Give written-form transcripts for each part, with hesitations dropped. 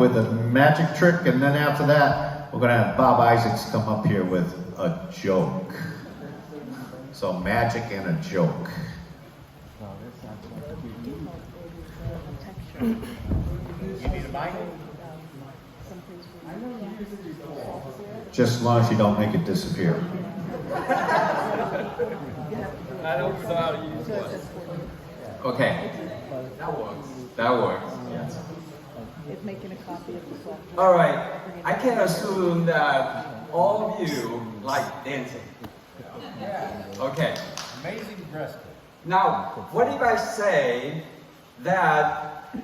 with a magic trick, and then after that, we're gonna have Bob Isaacs come up here with a joke. So magic and a joke. You need a mic? Just as long as you don't make it disappear. I don't know how to use one. Okay. That works. That works. Yes. It's making a copy of the software. All right. I can assume that all of you like dancing. Okay. Amazing breast. Now, what if I say that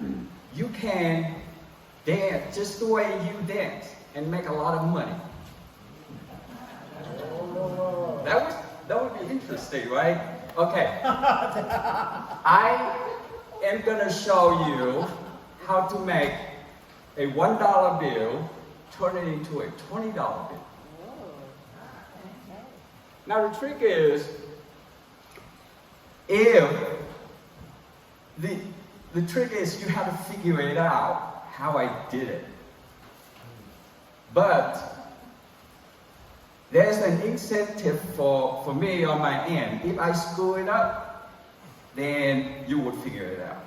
you can dance just the way you dance and make a lot of money? That would be interesting, right? Okay. I am gonna show you how to make a $1 bill turn it into a $20 bill. Now the trick is, the trick is you have to figure it out how I did it. But there's an incentive for me on my end. If I screw it up, then you would figure it out.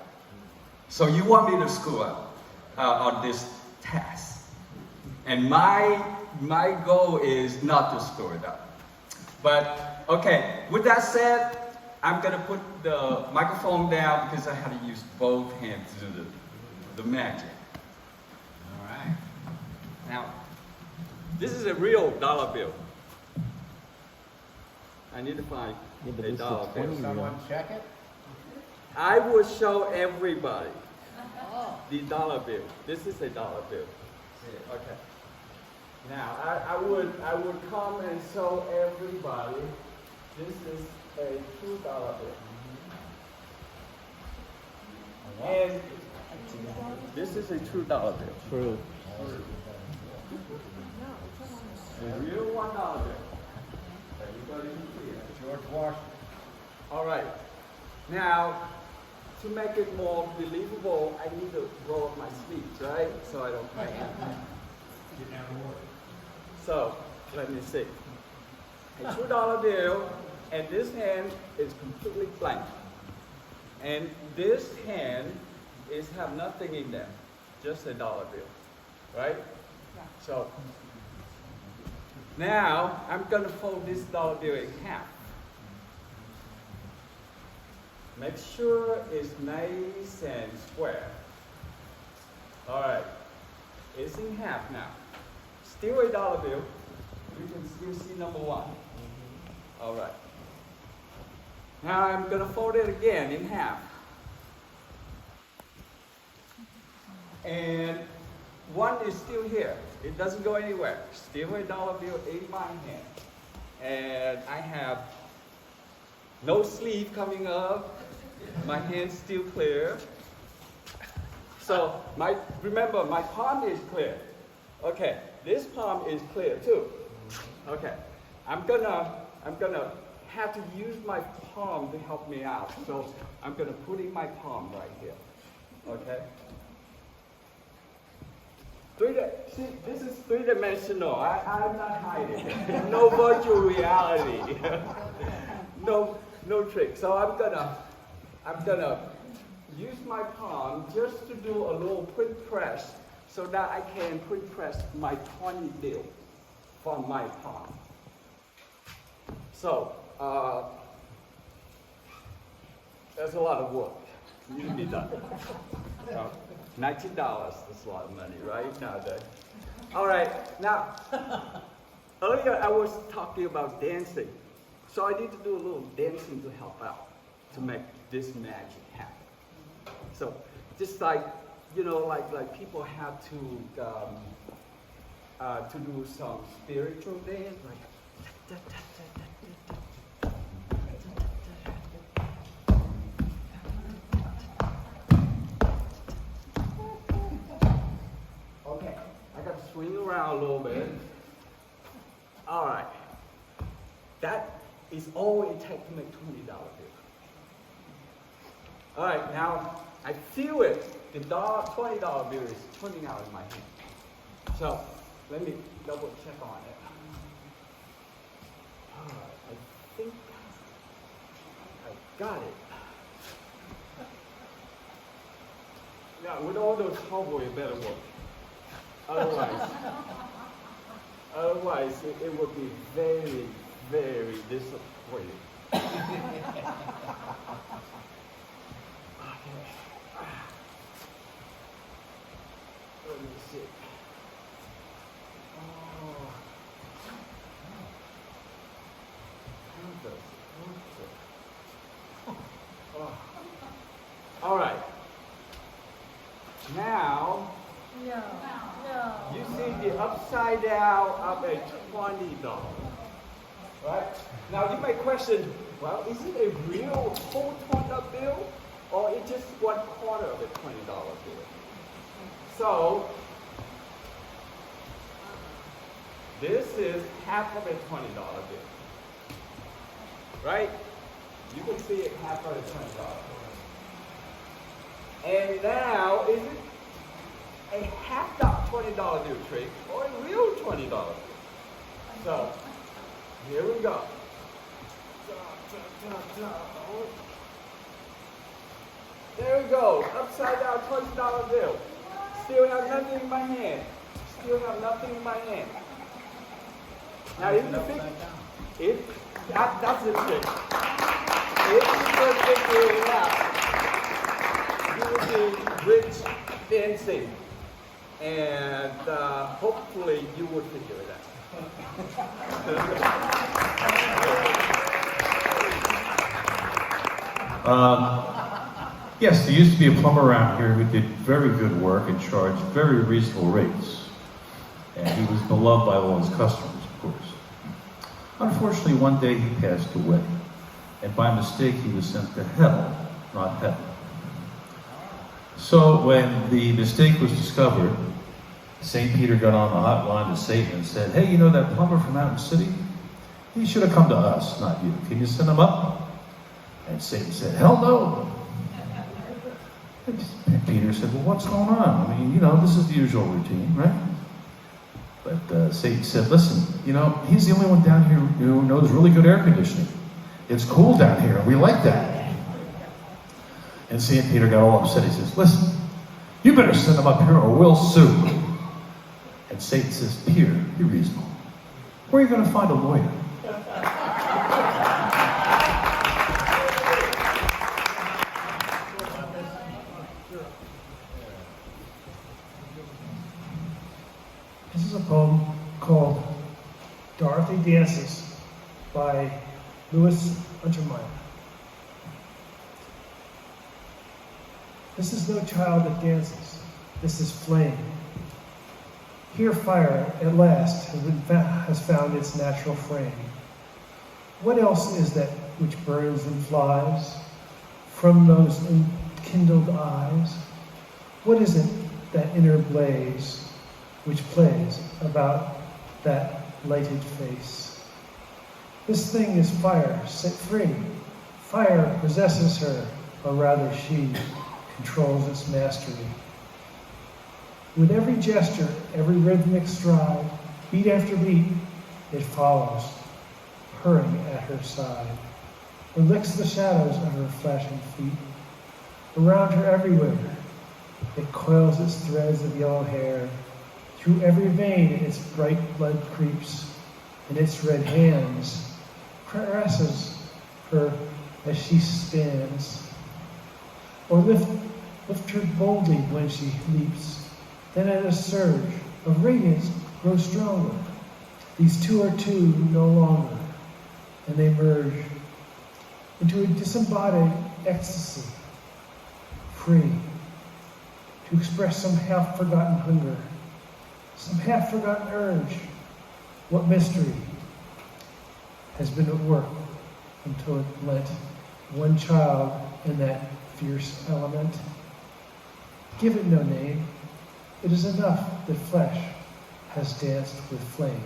So you want me to screw up on this task. And my goal is not to screw it up. But, okay, with that said, I'm gonna put the microphone down because I have to use both hands to do the magic. All right. Now, this is a real dollar bill. I need to find a dollar bill. Someone check it? I will show everybody the dollar bill. This is a dollar bill. Okay. Now, I would come and show everybody this is a $2 bill. And this is a $2 bill. True. A real $1 bill. Everybody can see it. George Washington. All right. Now, to make it more believable, I need to roll up my sleeves, right? So I don't crack. So, let me see. A $2 bill, and this hand is completely blank. And this hand have nothing in there, just a dollar bill, right? So, now I'm gonna fold this dollar bill in half. Make sure it's nice and square. All right, it's in half now. Still a dollar bill. You can still see number one. All right. Now I'm gonna fold it again in half. And one is still here. It doesn't go anywhere. Still a dollar bill in my hand. And I have no sleeve coming up. My hand's still clear. So remember, my palm is clear. Okay, this palm is clear too. Okay, I'm gonna have to use my palm to help me out. So I'm gonna put in my palm right here. Okay. See, this is three-dimensional. I'm not hiding. No virtual reality. no trick. So I'm gonna use my palm just to do a little quick press so that I can quick press my 20 bill from my palm. So there's a lot of work need to be done. $19 is a lot of money, right, nowadays? All right, now, earlier I was talking about dancing. So I need to do a little dancing to help out, to make this magic happen. So just like, like people have to do some spiritual dance, like okay, I got to swing around a little bit. All right, that is all it takes to make $20 bill. All right, now I feel it. The $20 bill is coming out of my hand. So let me double check on it. I think I got it. Yeah, with all those cowboys, it better work. Otherwise, it would be very, very disappointing. Let me see. Oh. How does it work? Oh. All right. Now, you see the upside down of a $20. Right? Now you may question, well, is it a real full $20 bill? Or it's just 1/4 of a $20 bill? So, this is half of a $20 bill. Right? You can see it half of a $20 bill. And now, is it a half $20 bill trick or a real $20 bill? So, here we go. There we go. Upside down $20 bill. Still have nothing in my hand. Still have nothing in my hand. Now, if you think, that's the trick. If you can figure it out, you will be rich dancing. And hopefully you will figure it out. Yes, there used to be a plumber around here who did very good work and charged very reasonable rates. And he was beloved by all his customers, of course. Unfortunately, one day he passed away. And by mistake, he was sent to hell, not heaven. So when the mistake was discovered, St. Peter got on the hotline to Satan and said, hey, you know that plumber from Mountain City? He should have come to us, not you. Can you send him up? And Satan said, hell no. And Peter said, well, what's going on? I mean, you know, this is the usual routine, right? But Satan said, listen, you know, he's the only one down here who knows really good air conditioning. It's cool down here, and we like that. And St. Peter got all upset. He says, listen, you better send him up here or we'll sue. And Satan says, Peter, be reasonable. Where are you going to find a lawyer? This is a poem called Dorothy Dances by Louis Untermeyer. This is no child that dances. This is flame. Here fire, at last, has found its natural frame. What else is that which burns and flies from those enkindled eyes? What is it, that inner blaze, which plays about that lighted face? This thing is fire, set free. Fire possesses her, or rather she controls its mastery. With every gesture, every rhythmic stride, beat after beat, it follows, purring at her side, or licks the shadows of her flashing feet. Around her everywhere, it coils its threads of yellow hair. Through every vein its bright blood creeps, and its red hands caresses her as she stands. Or lift her boldly when she leaps. Then at a surge of radiance grows stronger. These two are two no longer, and they merge into a disembodied ecstasy, free to express some half-forgotten hunger, some half-forgotten urge. What mystery has been at work until it lent one child in that fierce element? Give it no name. It is enough that flesh has danced with flame.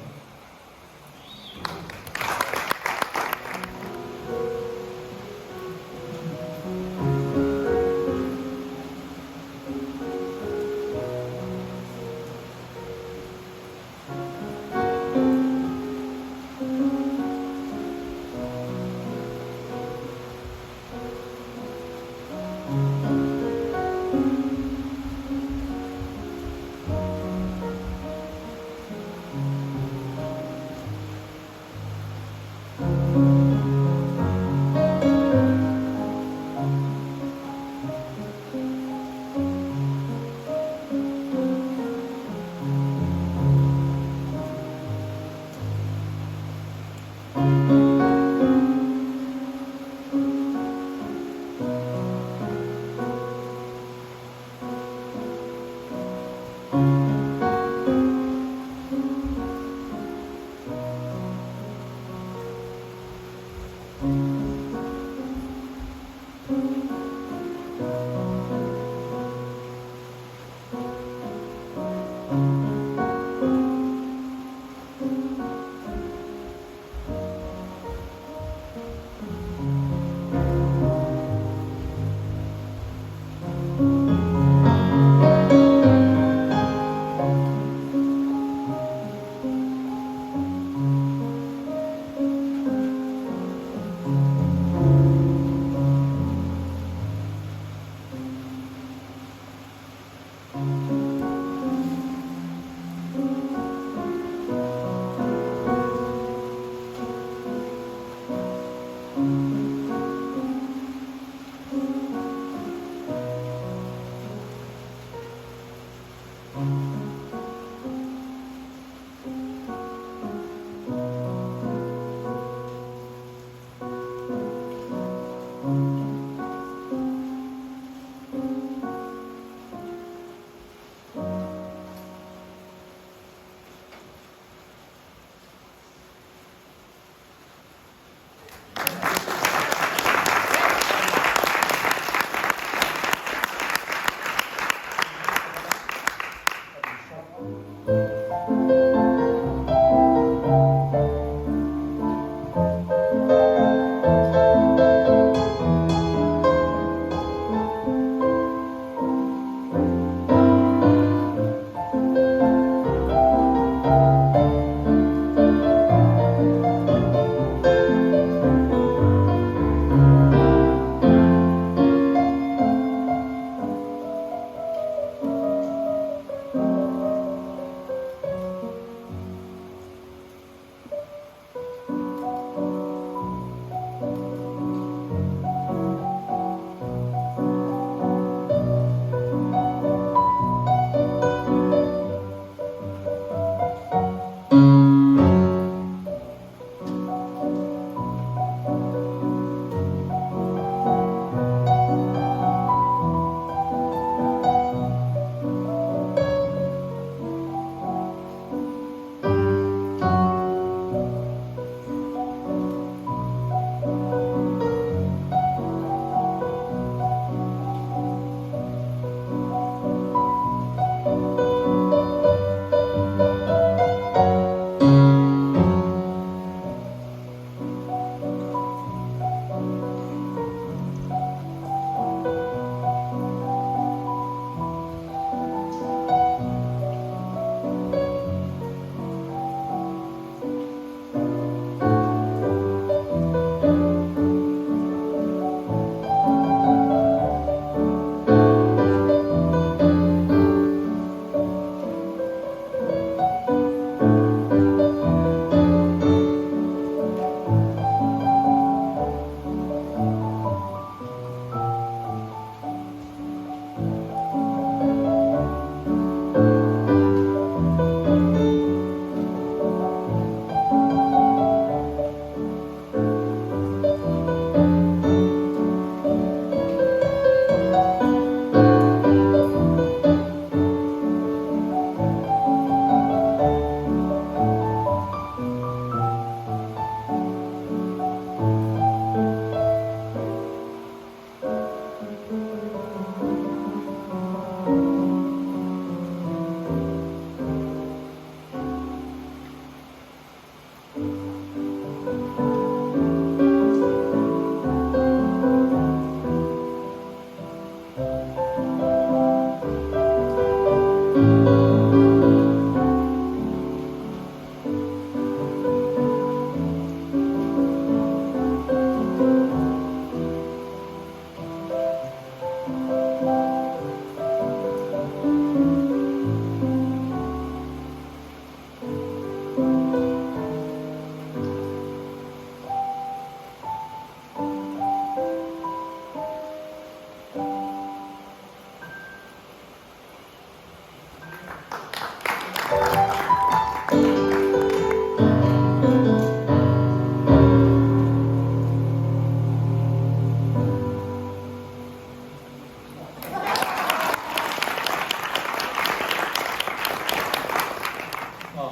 Well,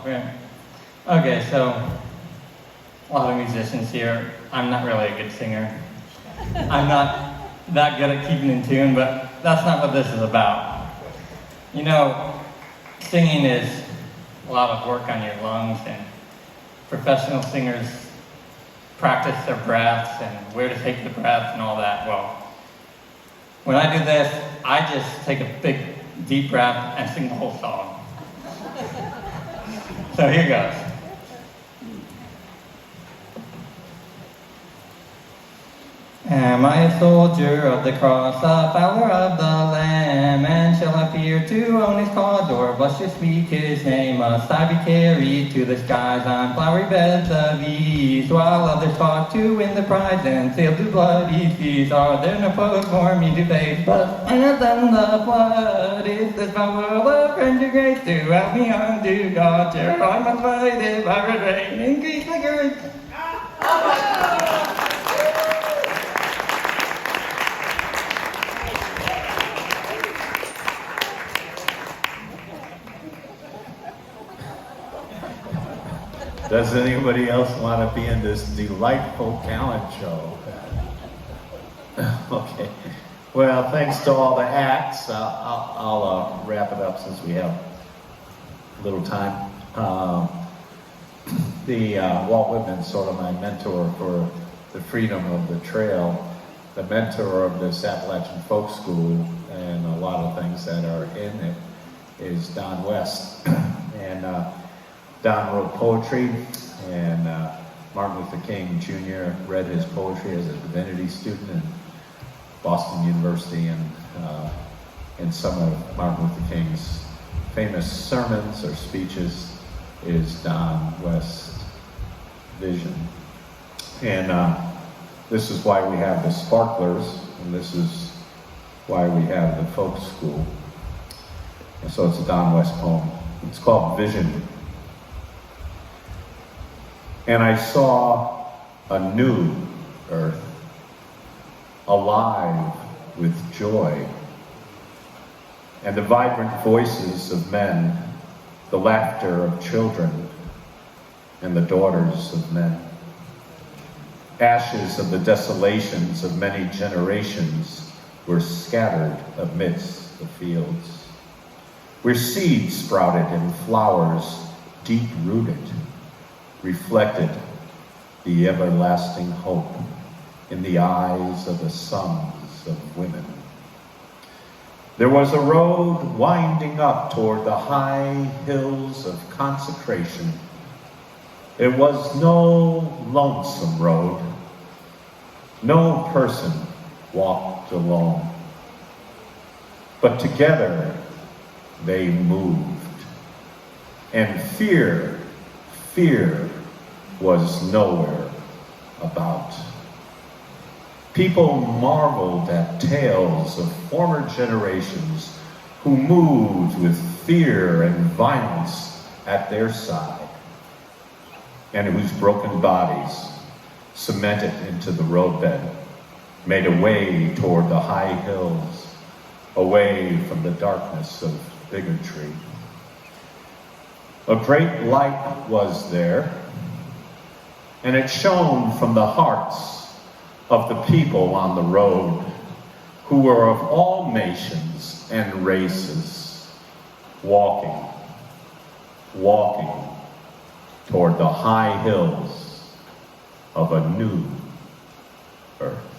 great. Okay, so a lot of musicians here. I'm not really a good singer. I'm not that good at keeping in tune, but that's not what this is about. You know, singing is a lot of work on your lungs, and professional singers practice their breaths and where to take the breath and all that. Well, when I do this, I just take a big, deep breath and sing the whole song. So here goes. Am I a soldier of the cross, a follower of the Lamb, and shall appear to own his cause, or blush to speak his name? Must I be carried to the skies on flowery beds of ease, while others fought to win the prize and sailed to bloody seas? Are there no foes for me to face, but higher than the flood? Is this my world of friendly grace to help me unto God? Sure, I must fight if I refrain, increase my courage. Does anybody else want to be in this delightful talent show? Okay. Well, thanks to all the acts. I'll wrap it up since we have a little time. Walt Whitman's sort of my mentor for the freedom of the trail, the mentor of this Appalachian Folk School, and a lot of things that are in it is Don West. And Don wrote poetry, and Martin Luther King Jr. read his poetry as a divinity student in Boston University, and some of Martin Luther King's famous sermons or speeches is Don West's vision. And this is why we have the Sparklers, and this is why we have the Folk School. And so it's a Don West poem. It's called Vision. And I saw a new earth, alive with joy, and the vibrant voices of men, the laughter of children, and the daughters of men. Ashes of the desolations of many generations were scattered amidst the fields, where seeds sprouted and flowers deep-rooted reflected the everlasting hope in the eyes of the sons of women. There was a road winding up toward the high hills of consecration. It was no lonesome road. No person walked alone. But together they moved. And fear was nowhere about. People marveled at tales of former generations who moved with fear and violence at their side, and whose broken bodies, cemented into the roadbed, made a way toward the high hills, away from the darkness of bigotry. A great light was there, and it shone from the hearts of the people on the road, who were of all nations and races, walking toward the high hills of a new earth.